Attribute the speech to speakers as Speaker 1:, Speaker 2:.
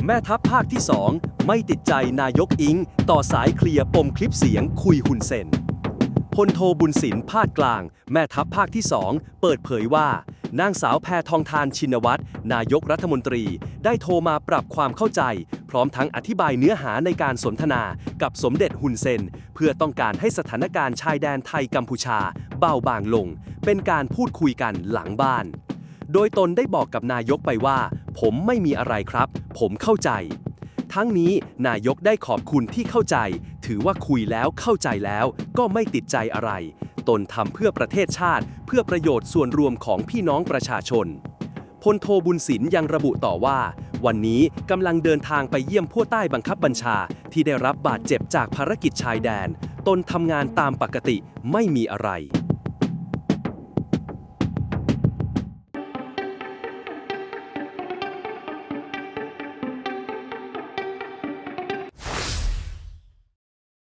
Speaker 1: แม่ทัพภาคที่ 2ไม่ติดใจนายกอิงต่อสายเคลียร์ปมคลิปเสียงคุยฮุนเซนพลโทบุญสินภาคกลางแม่ทัพภาคที่ 2เปิดเผยว่านางสาวแพทองธารชินวัตรนายกรัฐมนตรีได้โทรมาปรับความเข้าใจพร้อมทั้งอธิบายเนื้อหาในการสนทนากับสมเด็จฮุนเซนเพื่อต้องการให้สถานการณ์ชายแดนไทยกัมพูชาเบาบางลงเป็นการพูดคุยกันหลังบ้านโดยตนได้บอกกับนายกไปว่าผมไม่มีอะไรครับผมเข้าใจทั้งนี้นายกได้ขอบคุณที่เข้าใจถือว่าคุยแล้วเข้าใจแล้วก็ไม่ติดใจอะไรตนทำเพื่อประเทศชาติเพื่อประโยชน์ส่วนรวมของพี่น้องประชาชนพลโทบุญสินยังระบุต่อว่าวันนี้กำลังเดินทางไปเยี่ยมผู้ใต้บังคับบัญชาที่ได้รับบาดเจ็บจากภารกิจชายแดนตนทำงานตามปกติไม่มีอะไร